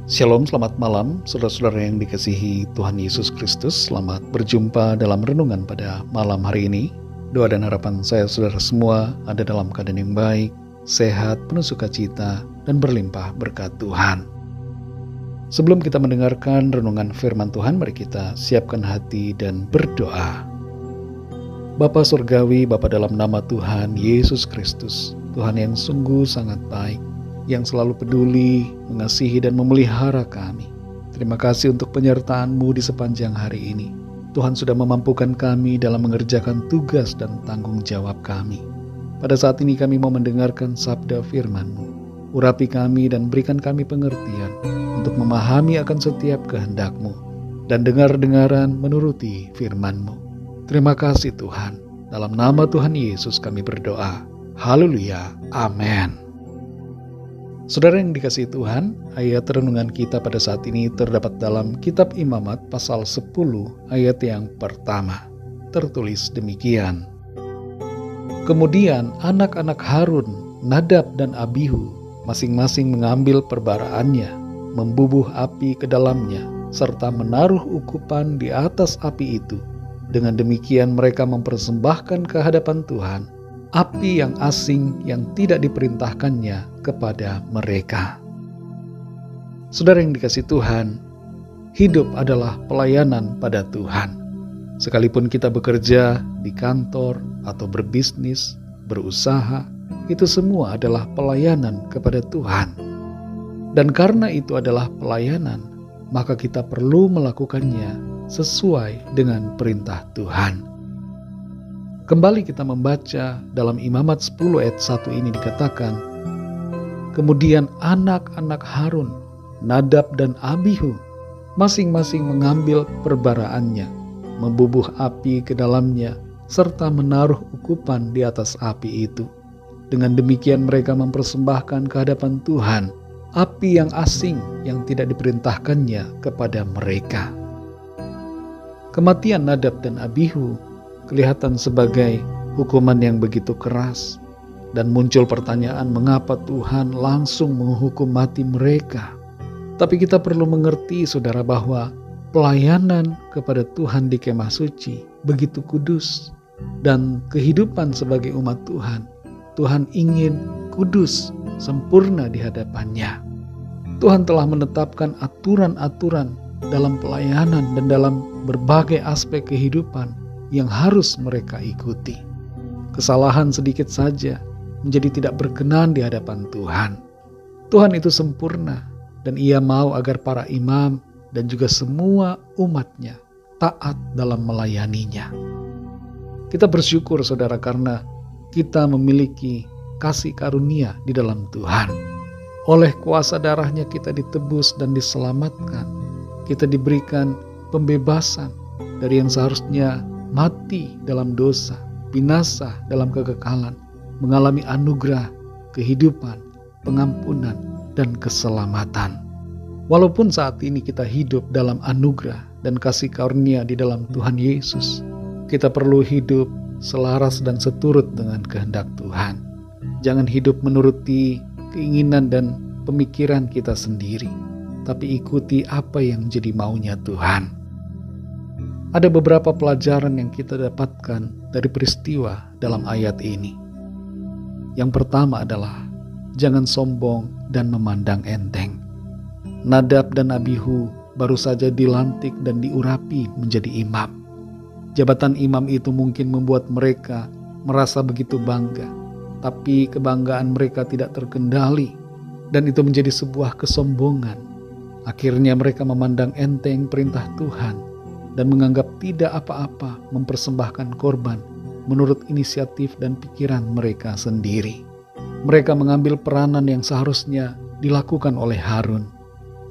Shalom, selamat malam, saudara-saudara yang dikasihi Tuhan Yesus Kristus. Selamat berjumpa dalam renungan pada malam hari ini. Doa dan harapan saya saudara semua ada dalam keadaan yang baik, sehat, penuh sukacita, dan berlimpah berkat Tuhan. Sebelum kita mendengarkan renungan firman Tuhan, mari kita siapkan hati dan berdoa. Bapa Surgawi, Bapa dalam nama Tuhan Yesus Kristus, Tuhan yang sungguh sangat baik, yang selalu peduli, mengasihi dan memelihara kami. Terima kasih untuk penyertaan-Mu di sepanjang hari ini. Tuhan sudah memampukan kami dalam mengerjakan tugas dan tanggung jawab kami. Pada saat ini kami mau mendengarkan sabda firman-Mu. Urapi kami dan berikan kami pengertian untuk memahami akan setiap kehendak-Mu dan dengar-dengaran menuruti firman-Mu. Terima kasih Tuhan. Dalam nama Tuhan Yesus kami berdoa. Haleluya. Amin. Saudara yang dikasihi Tuhan, ayat renungan kita pada saat ini terdapat dalam Kitab Imamat pasal 10 ayat yang pertama. Tertulis demikian. Kemudian anak-anak Harun, Nadab dan Abihu, masing-masing mengambil perbaraannya, membubuh api ke dalamnya, serta menaruh ukupan di atas api itu. Dengan demikian mereka mempersembahkan ke hadapan Tuhan api yang asing yang tidak diperintahkannya kepada mereka. Saudara yang dikasihi Tuhan, hidup adalah pelayanan pada Tuhan. Sekalipun kita bekerja di kantor atau berbisnis, berusaha, itu semua adalah pelayanan kepada Tuhan. Dan karena itu adalah pelayanan, maka kita perlu melakukannya sesuai dengan perintah Tuhan. Kembali kita membaca dalam Imamat 10 ayat 1 ini dikatakan, kemudian anak-anak Harun, Nadab dan Abihu, masing-masing mengambil perbaraannya, membubuh api ke dalamnya, serta menaruh ukupan di atas api itu. Dengan demikian mereka mempersembahkan ke hadapan Tuhan api yang asing yang tidak diperintahkannya kepada mereka. Kematian Nadab dan Abihu kelihatan sebagai hukuman yang begitu keras, dan muncul pertanyaan mengapa Tuhan langsung menghukum mati mereka. Tapi kita perlu mengerti saudara bahwa pelayanan kepada Tuhan di kemah suci begitu kudus, dan kehidupan sebagai umat Tuhan, Tuhan ingin kudus, sempurna di hadapannya. Tuhan telah menetapkan aturan-aturan dalam pelayanan dan dalam berbagai aspek kehidupan yang harus mereka ikuti. Kesalahan sedikit saja menjadi tidak berkenan di hadapan Tuhan. Tuhan itu sempurna, dan Ia mau agar para imam dan juga semua umatnya taat dalam melayaninya. Kita bersyukur saudara karena kita memiliki kasih karunia di dalam Tuhan. Oleh kuasa darahnya kita ditebus dan diselamatkan. Kita diberikan pembebasan dari yang seharusnya mati dalam dosa, binasa dalam kekekalan, mengalami anugerah, kehidupan, pengampunan, dan keselamatan. Walaupun saat ini kita hidup dalam anugerah dan kasih karunia di dalam Tuhan Yesus, kita perlu hidup selaras dan seturut dengan kehendak Tuhan. Jangan hidup menuruti keinginan dan pemikiran kita sendiri, tapi ikuti apa yang jadi maunya Tuhan. Ada beberapa pelajaran yang kita dapatkan dari peristiwa dalam ayat ini. Yang pertama adalah jangan sombong dan memandang enteng. Nadab dan Abihu baru saja dilantik dan diurapi menjadi imam. Jabatan imam itu mungkin membuat mereka merasa begitu bangga, tapi kebanggaan mereka tidak terkendali, dan itu menjadi sebuah kesombongan. Akhirnya mereka memandang enteng perintah Tuhan dan menganggap tidak apa-apa mempersembahkan korban menurut inisiatif dan pikiran mereka sendiri. Mereka mengambil peranan yang seharusnya dilakukan oleh Harun.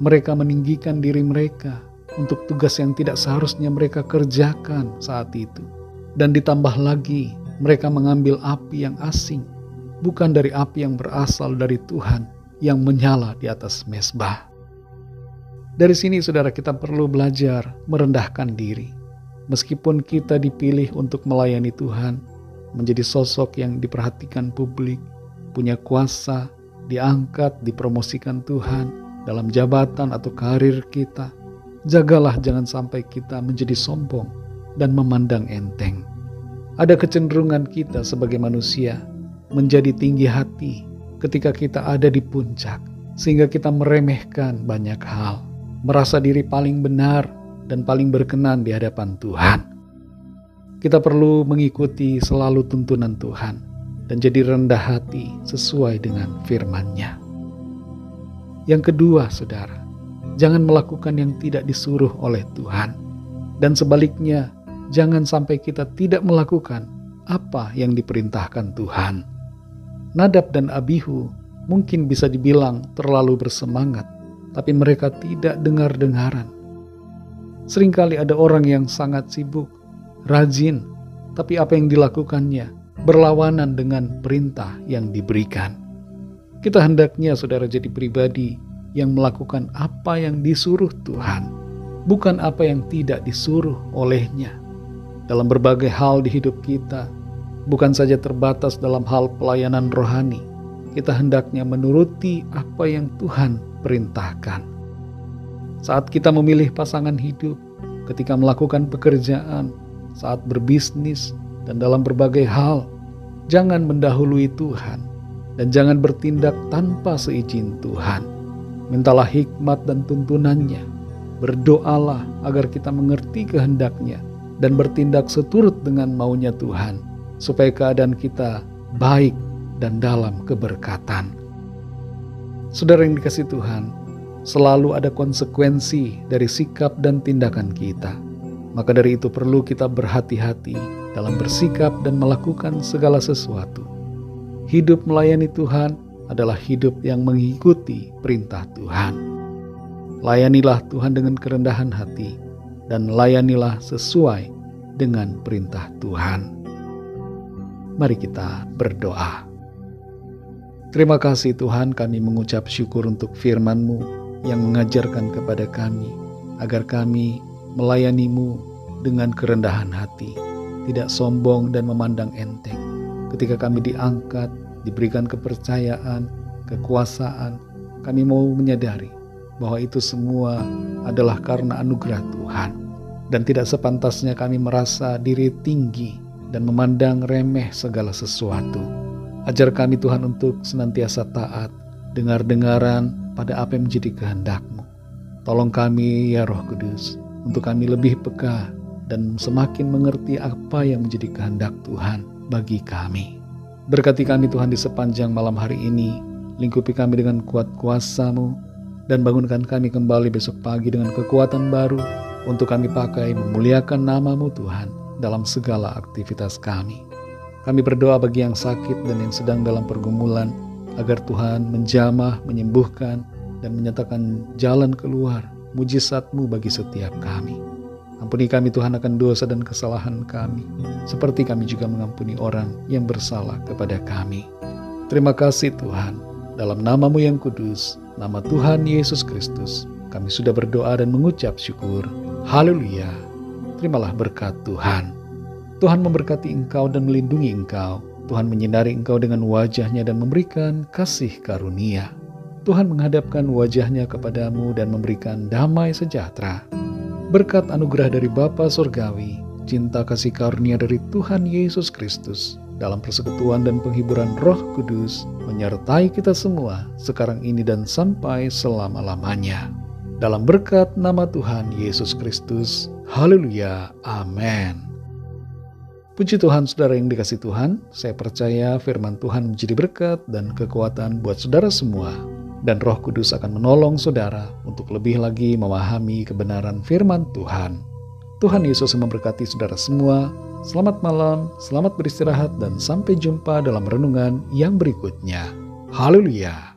Mereka meninggikan diri mereka untuk tugas yang tidak seharusnya mereka kerjakan saat itu. Dan ditambah lagi, mereka mengambil api yang asing, bukan dari api yang berasal dari Tuhan yang menyala di atas mezbah. Dari sini saudara kita perlu belajar merendahkan diri. Meskipun kita dipilih untuk melayani Tuhan, menjadi sosok yang diperhatikan publik, punya kuasa, diangkat, dipromosikan Tuhan, dalam jabatan atau karir kita. Jagalah jangan sampai kita menjadi sombong dan memandang enteng. Ada kecenderungan kita sebagai manusia menjadi tinggi hati ketika kita ada di puncak, sehingga kita meremehkan banyak hal, merasa diri paling benar dan paling berkenan di hadapan Tuhan. Kita perlu mengikuti selalu tuntunan Tuhan dan jadi rendah hati sesuai dengan firman-Nya. Yang kedua, saudara, jangan melakukan yang tidak disuruh oleh Tuhan. Dan sebaliknya, jangan sampai kita tidak melakukan apa yang diperintahkan Tuhan. Nadab dan Abihu mungkin bisa dibilang terlalu bersemangat, tapi mereka tidak dengar-dengaran. Seringkali ada orang yang sangat sibuk, rajin, tapi apa yang dilakukannya berlawanan dengan perintah yang diberikan. Kita hendaknya, saudara, jadi pribadi yang melakukan apa yang disuruh Tuhan, bukan apa yang tidak disuruh olehnya. Dalam berbagai hal di hidup kita, bukan saja terbatas dalam hal pelayanan rohani, kita hendaknya menuruti apa yang Tuhan perintahkan. Saat kita memilih pasangan hidup, ketika melakukan pekerjaan, saat berbisnis, dan dalam berbagai hal, jangan mendahului Tuhan dan jangan bertindak tanpa seizin Tuhan. Mintalah hikmat dan tuntunannya. Berdoalah agar kita mengerti kehendak-Nya dan bertindak seturut dengan maunya Tuhan, supaya keadaan kita baik dan dalam keberkatan. Saudara yang dikasihi Tuhan, selalu ada konsekuensi dari sikap dan tindakan kita. Maka dari itu perlu kita berhati-hati dalam bersikap dan melakukan segala sesuatu. Hidup melayani Tuhan adalah hidup yang mengikuti perintah Tuhan. Layanilah Tuhan dengan kerendahan hati dan layanilah sesuai dengan perintah Tuhan. Mari kita berdoa. Terima kasih Tuhan, kami mengucap syukur untuk firman-Mu yang mengajarkan kepada kami agar kami melayani-Mu dengan kerendahan hati, tidak sombong dan memandang enteng. Ketika kami diangkat, diberikan kepercayaan, kekuasaan, kami mau menyadari bahwa itu semua adalah karena anugerah Tuhan. Dan tidak sepantasnya kami merasa diri tinggi dan memandang remeh segala sesuatu. Ajar kami Tuhan untuk senantiasa taat, dengar-dengaran pada apa yang menjadi kehendak-Mu. Tolong kami ya Roh Kudus, untuk kami lebih peka dan semakin mengerti apa yang menjadi kehendak Tuhan bagi kami. Berkati kami Tuhan di sepanjang malam hari ini, lingkupi kami dengan kuat kuasa-Mu, dan bangunkan kami kembali besok pagi dengan kekuatan baru, untuk kami pakai memuliakan nama-Mu Tuhan dalam segala aktivitas kami. Kami berdoa bagi yang sakit dan yang sedang dalam pergumulan, agar Tuhan menjamah, menyembuhkan, dan menyatakan jalan keluar, mujizat-Mu bagi setiap kami. Ampuni kami Tuhan akan dosa dan kesalahan kami, seperti kami juga mengampuni orang yang bersalah kepada kami. Terima kasih Tuhan, dalam nama-Mu yang kudus, nama Tuhan Yesus Kristus, kami sudah berdoa dan mengucap syukur. Haleluya. Terimalah berkat Tuhan. Tuhan memberkati engkau dan melindungi engkau. Tuhan menyinari engkau dengan wajah-Nya dan memberikan kasih karunia. Tuhan menghadapkan wajah-Nya kepadamu dan memberikan damai sejahtera. Berkat anugerah dari Bapa Surgawi, cinta kasih karunia dari Tuhan Yesus Kristus, dalam persekutuan dan penghiburan Roh Kudus, menyertai kita semua sekarang ini dan sampai selama-lamanya. Dalam berkat nama Tuhan Yesus Kristus. Haleluya. Amin. Puji Tuhan, saudara yang dikasihi Tuhan, saya percaya firman Tuhan menjadi berkat dan kekuatan buat saudara semua. Dan Roh Kudus akan menolong saudara untuk lebih lagi memahami kebenaran firman Tuhan. Tuhan Yesus memberkati saudara semua. Selamat malam, selamat beristirahat, dan sampai jumpa dalam renungan yang berikutnya. Haleluya.